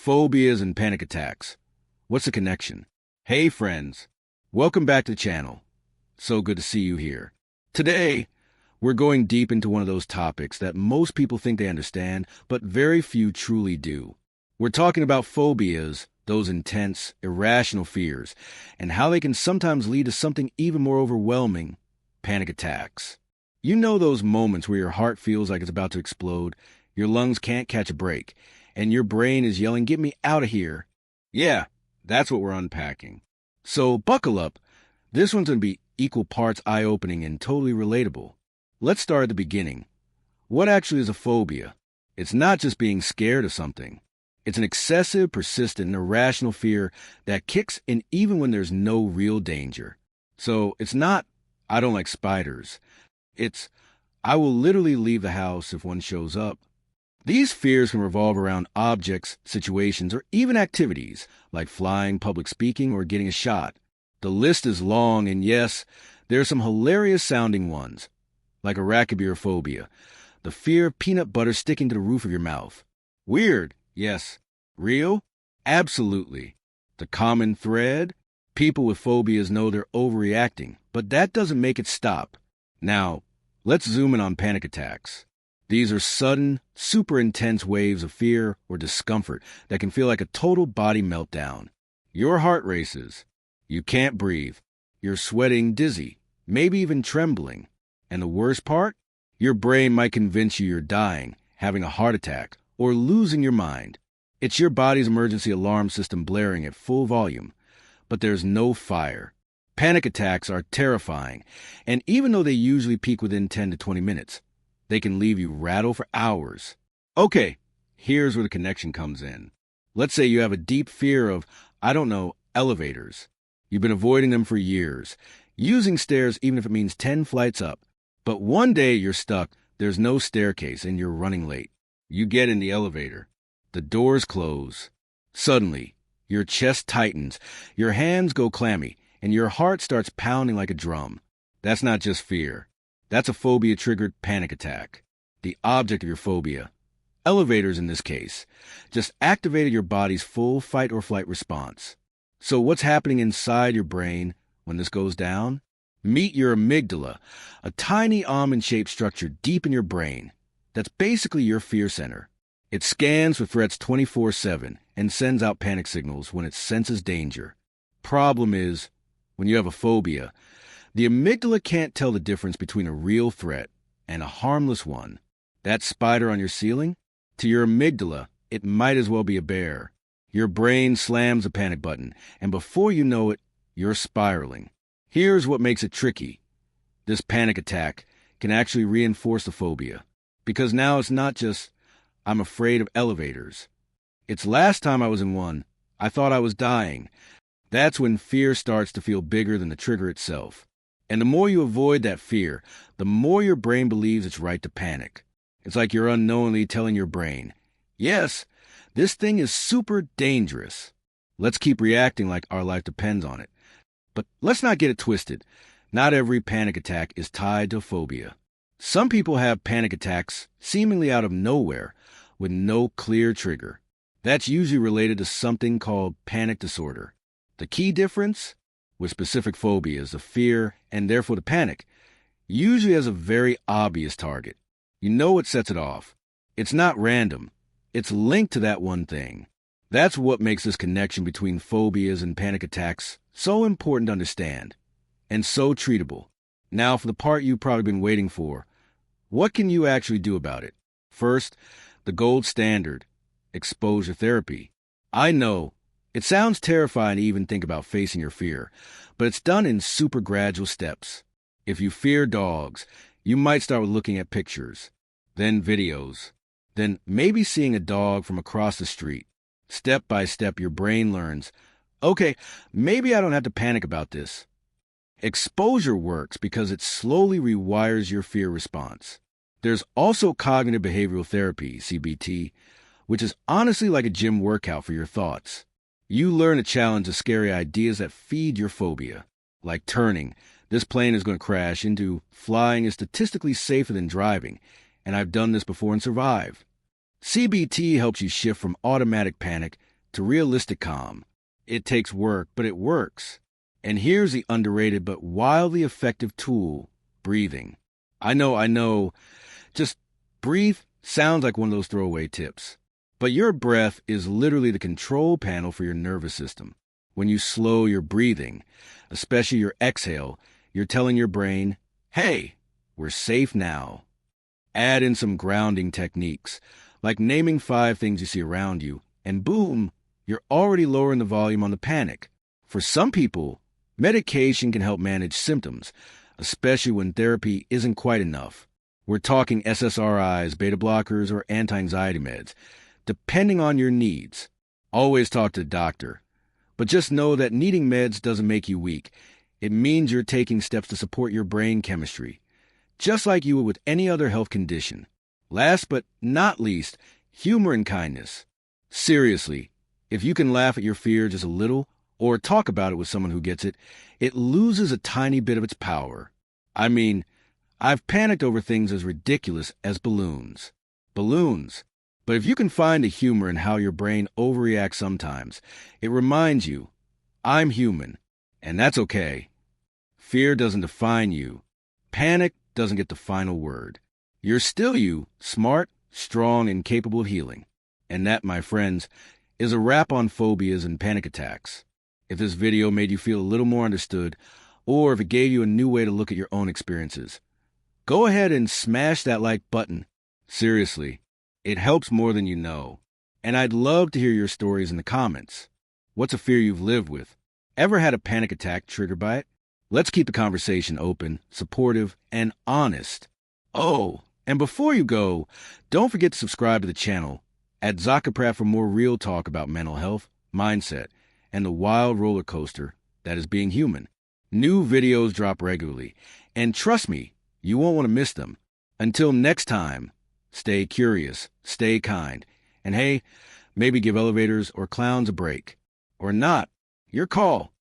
Phobias and panic attacks. What's the connection? Hey friends, welcome back to the channel. So good to see you here. Today, we're going deep into one of those topics that most people think they understand, but very few truly do. We're talking about phobias, those intense, irrational fears, and how they can sometimes lead to something even more overwhelming, panic attacks. You know those moments where your heart feels like it's about to explode, your lungs can't catch a break, and your brain is yelling, "Get me out of here." Yeah, that's what we're unpacking. So buckle up. This one's going to be equal parts eye-opening and totally relatable. Let's start at the beginning. What actually is a phobia? It's not just being scared of something. It's an excessive, persistent, and irrational fear that kicks in even when there's no real danger. So it's not, "I don't like spiders." It's, "I will literally leave the house if one shows up." These fears can revolve around objects, situations, or even activities, like flying, public speaking, or getting a shot. The list is long, and yes, there are some hilarious-sounding ones, like arachiburophobia, the fear of peanut butter sticking to the roof of your mouth. Weird, yes. Real? Absolutely. The common thread? People with phobias know they're overreacting, but that doesn't make it stop. Now, let's zoom in on panic attacks. These are sudden, super intense waves of fear or discomfort that can feel like a total body meltdown. Your heart races. You can't breathe. You're sweating, dizzy, maybe even trembling. And the worst part? Your brain might convince you you're dying, having a heart attack, or losing your mind. It's your body's emergency alarm system blaring at full volume. But there's no fire. Panic attacks are terrifying, and even though they usually peak within 10 to 20 minutes, they can leave you rattled for hours. Okay, here's where the connection comes in. Let's say you have a deep fear of, elevators. You've been avoiding them for years, using stairs even if it means 10 flights up. But one day you're stuck, there's no staircase, and you're running late. You get in the elevator. The doors close. Suddenly, your chest tightens, your hands go clammy, and your heart starts pounding like a drum. That's not just fear. That's a phobia-triggered panic attack. The object of your phobia, elevators in this case, just activated your body's full fight-or-flight response. So what's happening inside your brain when this goes down? Meet your amygdala, a tiny almond-shaped structure deep in your brain. That's basically your fear center. It scans for threats 24/7 and sends out panic signals when it senses danger. Problem is, when you have a phobia, the amygdala can't tell the difference between a real threat and a harmless one. That spider on your ceiling? To your amygdala, it might as well be a bear. Your brain slams a panic button, and before you know it, you're spiraling. Here's what makes it tricky. This panic attack can actually reinforce the phobia, because now it's not just, "I'm afraid of elevators." It's, "Last time I was in one, I thought I was dying." That's when fear starts to feel bigger than the trigger itself. And the more you avoid that fear, the more your brain believes it's right to panic. It's like you're unknowingly telling your brain, "Yes, this thing is super dangerous. Let's keep reacting like our life depends on it." But let's not get it twisted. Not every panic attack is tied to a phobia. Some people have panic attacks seemingly out of nowhere with no clear trigger. That's usually related to something called panic disorder. The key difference? With specific phobias, the fear, and therefore the panic, usually has a very obvious target. You know what sets it off. It's not random. It's linked to that one thing. That's what makes this connection between phobias and panic attacks so important to understand, and so treatable. Now, for the part you've probably been waiting for, what can you actually do about it? First, the gold standard, exposure therapy. I know, it sounds terrifying to even think about facing your fear, but it's done in super gradual steps. If you fear dogs, you might start with looking at pictures, then videos, then maybe seeing a dog from across the street. Step by step, your brain learns, okay, maybe I don't have to panic about this. Exposure works because it slowly rewires your fear response. There's also cognitive behavioral therapy, CBT, which is honestly like a gym workout for your thoughts. You learn to challenge the scary ideas that feed your phobia, like turning, "This plane is going to crash," into "Flying is statistically safer than driving, and I've done this before and survived." CBT helps you shift from automatic panic to realistic calm. It takes work, but it works. And here's the underrated but wildly effective tool, breathing. I know, just breathe sounds like one of those throwaway tips. But your breath is literally the control panel for your nervous system. When you slow your breathing, especially your exhale, you're telling your brain, hey, we're safe now. Add in some grounding techniques, like naming 5 things you see around you, and boom, you're already lowering the volume on the panic. For some people, medication can help manage symptoms, especially when therapy isn't quite enough. We're talking SSRIs, beta blockers, or anti-anxiety meds, depending on your needs. Always talk to the doctor. But just know that needing meds doesn't make you weak. It means you're taking steps to support your brain chemistry, just like you would with any other health condition. Last but not least, humor and kindness. Seriously, if you can laugh at your fear just a little, or talk about it with someone who gets it, it loses a tiny bit of its power. I mean, I've panicked over things as ridiculous as balloons. But if you can find the humor in how your brain overreacts sometimes, it reminds you, I'm human, and that's okay. Fear doesn't define you. Panic doesn't get the final word. You're still you, smart, strong, and capable of healing. And that, my friends, is a wrap on phobias and panic attacks. If this video made you feel a little more understood, or if it gave you a new way to look at your own experiences, go ahead and smash that like button. Seriously, it helps more than you know. And I'd love to hear your stories in the comments. What's a fear you've lived with? Ever had a panic attack triggered by it? Let's keep the conversation open, supportive, and honest. Oh, and before you go, don't forget to subscribe to the channel at Zakaprat for more real talk about mental health, mindset, and the wild roller coaster that is being human. New videos drop regularly, and trust me, you won't want to miss them. Until next time, stay curious, stay kind, and hey, maybe give elevators or clowns a break. Or not. Your call.